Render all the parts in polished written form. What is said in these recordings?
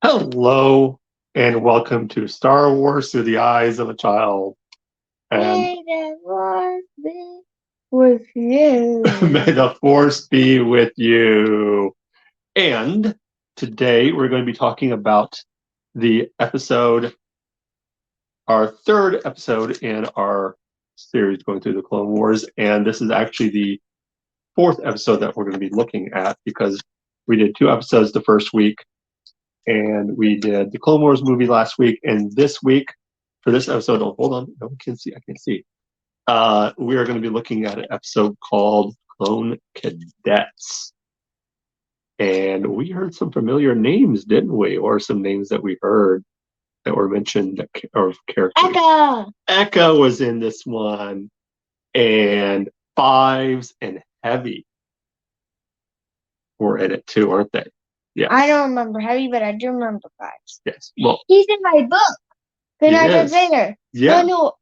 Hello and welcome to Star Wars Through the Eyes of a Child. And May the Lord be with you. may the Force be with you. And today we're going to be talking about the episode, our third episode in our series going through the Clone Wars. And this is actually the fourth episode that we're going to be looking at because we did two episodes the first week. And we did the Clone Wars movie last week, and this week for this episode, oh, hold on, no one can see, I can't see. We are going to be looking at an episode called Clone Cadets. And we heard some familiar names, didn't we? Or some names that we heard that were mentioned, or characters. Echo was in this one, and Fives and Heavy were in it too, aren't they? Yeah. I don't remember Heavy, but I do remember Fives. Yes. Well, he's in my book. Good night, Darth Vader. Yeah. No.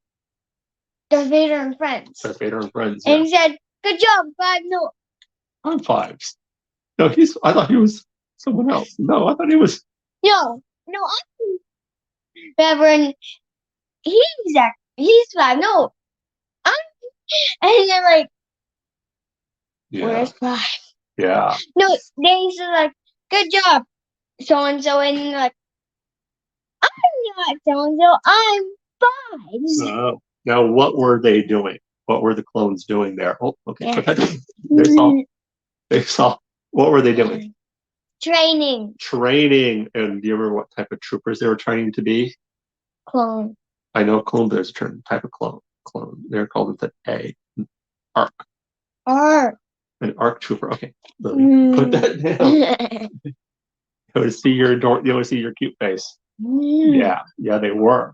Darth Vader and Friends. Darth Vader and Friends. And he said, "Good job, Five." No. I'm Fives. No, I thought he was someone else. No, I thought he was. No, I'm Reverend. He's Five. No. And they're like, where's Five? Yeah. No, they said like, good job, so and so, and they're like, I'm not so and so, I'm Fives. Oh. Now, what were they doing? What were the clones doing there? Oh, okay. Yeah. They saw. What were they doing? Training. And do you remember what type of troopers they were training to be? Clone. I know clone. There's a type of clone. They're called an ARC. An ARC trooper. Okay, put that down. You want to see your cute face. Yeah, they were.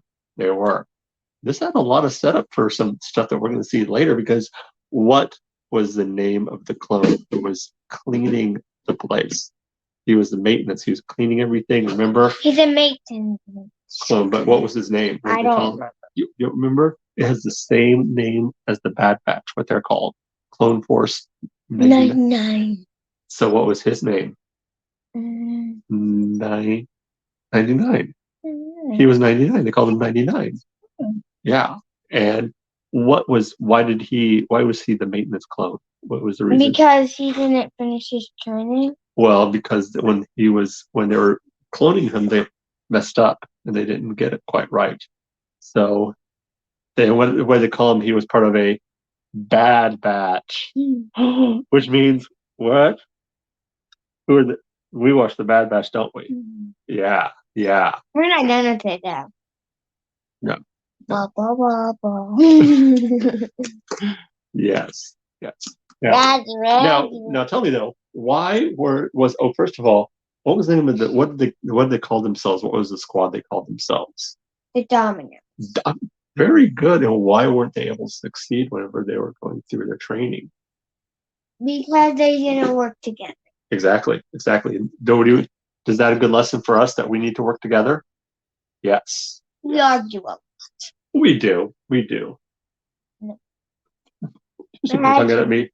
This had a lot of setup for some stuff that we're going to see later, because what was the name of the clone who was cleaning the place? He was the maintenance. He was cleaning everything. Remember? He's a maintenance clone. But what was his name? I don't remember. You remember? It has the same name as the Bad Batch. What they're called? Clone Force 99. So what was his name? 99. He was 99. They called him 99. Yeah. And why was he the maintenance clone? What was the reason? Because he didn't finish his training. Well, because when they were cloning him, they messed up and they didn't get it quite right. So what they call him, he was part of a Bad Batch, which means what? We watch the Bad Batch, don't we? Yeah. We're not gonna take that. No. Blah, blah, blah, blah. Yes. Now tell me though, first of all, what was the name of what did they call themselves? What was the squad they called themselves? The Dominant. Very good. And why weren't they able to succeed whenever they were going through their training? Because they didn't work together. Exactly. Is that a good lesson for us that we need to work together? Yes. We argue a lot. We do. No. Looking at me.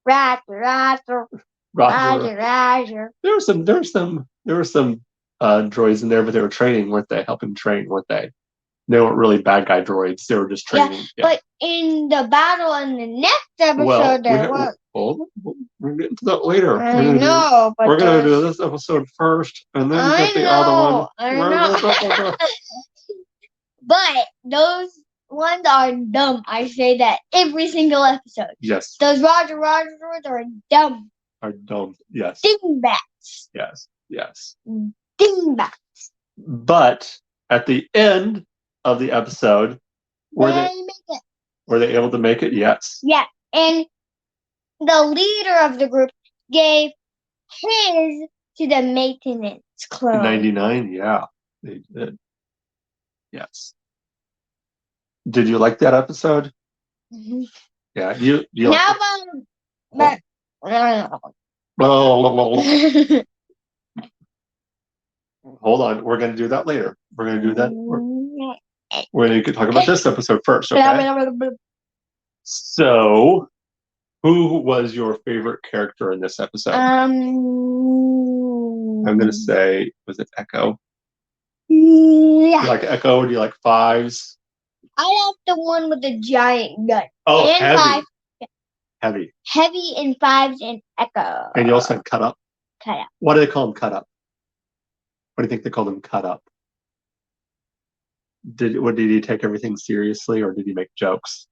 Roger. There were some droids in there, but they were training, weren't they? Helping train, weren't they? They weren't really bad guy droids. They were just training. Yeah. But in the battle in the next episode, there was. We're getting to that later. I know, but we're going to do this episode first, and then get the other one. I know. But those ones are dumb. I say that every single episode. Yes. Those Roger droids are dumb. Yes. Dingbats. Yes. Dingbats. But at the end of the episode, were they able to make it? Yes. Yeah, and the leader of the group gave his to the maintenance clone. 99, yeah, they did. Yes. Did you like that episode? Mm-hmm. Yeah. You now, but hold on. We're going to do that later. We're going to do that. We're going to talk about this episode first, okay? So, who was your favorite character in this episode? I'm going to say, was it Echo? You Yeah. like Echo? Do you like Fives? I have the one with the giant gun. Oh, And Heavy. Five. Heavy. Heavy and Fives and Echo. And you also had Cut Up. Cut Up. Why do they call him Cut Up? What do you think they called him Cut Up? Did he take everything seriously, or did he make jokes?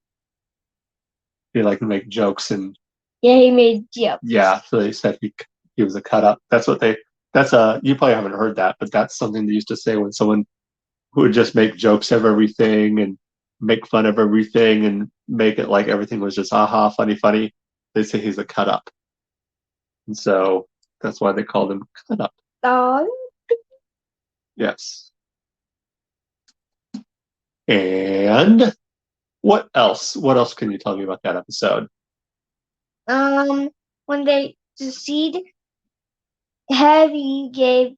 Did he like to make jokes and Yeah, he made jokes. yeah? So they said he was a cut up. That's what they. That's you probably haven't heard that, but that's something they used to say when someone who would just make jokes of everything and make fun of everything and make it like everything was just haha funny funny. They say he's a cut up, and so that's why they called him Cut Up. Oh. Yes. And what else? What else can you tell me about that episode? When they succeed, Heavy gave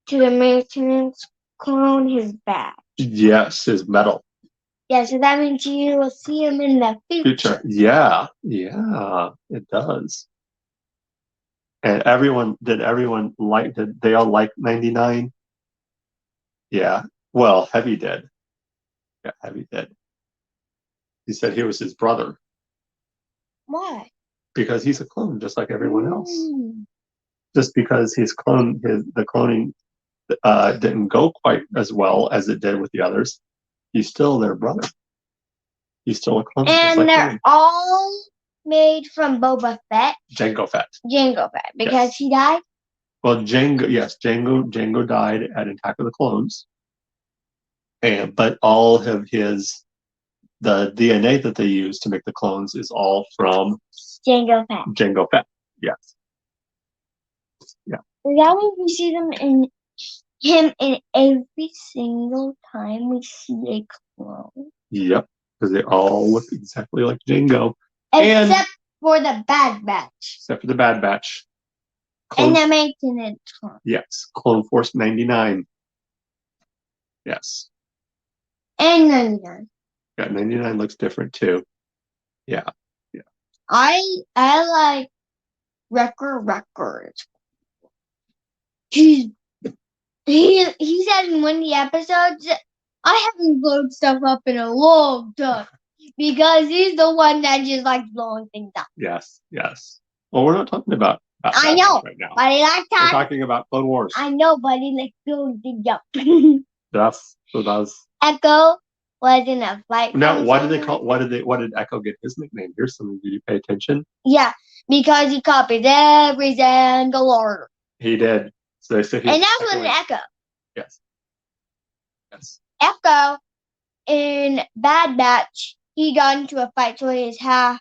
to the maintenance clone his badge. Yes, his medal. Yeah, so that means you will see him in the future. Yeah, it does. And did they all like 99? Yeah. Well, Heavy did. Yeah, Heavy did. He said he was his brother Why? because he's a clone just like everyone else. Mm. Just because the cloning didn't go quite as well as it did with the others, he's still their brother. He's still a clone. And like they're all made from Boba Fett. Jango Fett. Jango Fett, because Yes. he died. Well, Jango died at Attack of the Clones, but all of the DNA that they use to make the clones is all from Jango Fett. Jango Fett. Yes. Yeah. That means we see him in every single time we see a clone. Yep. Because they all look exactly like Jango. Except for the Bad Batch. Except for the Bad Batch. And the maintenance clone. Yes. Clone Force 99. Yes. And 99. Yeah, 99 looks different too. Yeah. I like Wrecker. He said in one of the episodes, I haven't blown stuff up in a long time. Because he's the one that just likes blowing things up. Yes. Well, we're not talking about I know, right now. but he likes We're talking about Clone Wars. I know, but he likes blowing things up. Yes. So that was. Echo was in a fight. Now, what did Echo get his nickname? Here's something. Did you pay attention? Yeah, because he copied every single order. He did. So they said. And that's what an Echo. Yes. Echo in Bad Batch, he got into a fight with his half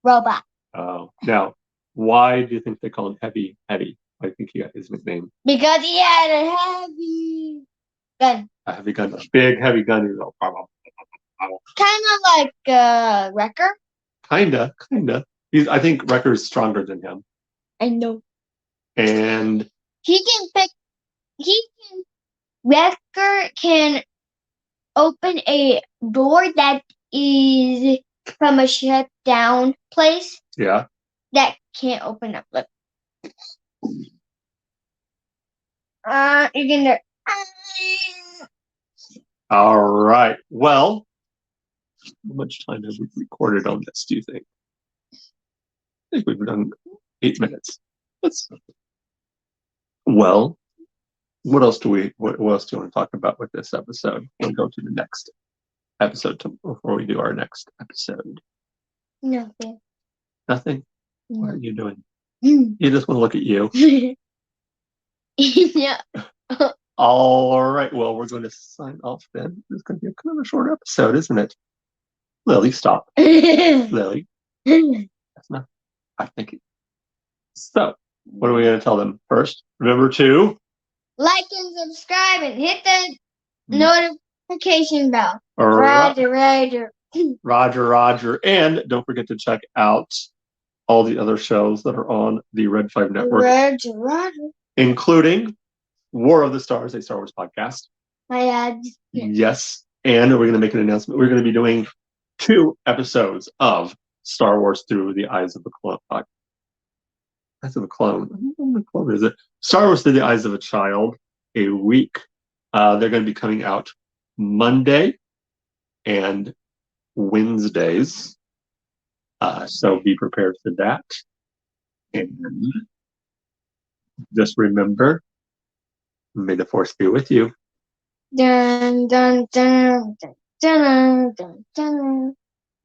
robot. Oh, now, why do you think they call him Heavy? Why do you think he got his nickname? Because he had a heavy gun. A heavy gun, a big heavy gun. He's all, Kind of like Wrecker. Kinda. I think Wrecker's stronger than him. I know. And Wrecker can open a door that is from a shut down place. yeah. That can't open up. Look. You can do. All right. Well, how much time have we recorded on this, do you think? I think we've done 8 minutes. Well, what else do you want to talk about with this episode? We'll go to the next episode before we do our next episode. Nothing. Nothing? What are you doing? You just want to look at you. yeah. All right. Well, we're going to sign off then. It's going to be a kind of a short episode, isn't it? Lily, stop. Lily. That's not. I think. So, what are we going to tell them first? Remember to like and subscribe and hit the notification bell. Right. Roger. And don't forget to check out all the other shows that are on the Red 5 Network. Roger. Including War of the Stars, a Star Wars podcast. My dad. Yes. And we're going to make an announcement. We're going to be doing 2 episodes of Star Wars Through the Eyes of the Clone. Eyes of the Clone. What is it? Star Wars Through the Eyes of a Child, a week. They're going to be coming out Monday and Wednesdays. So be prepared for that. And just remember, may the force be with you. Dun dun dun dun dun dun dun.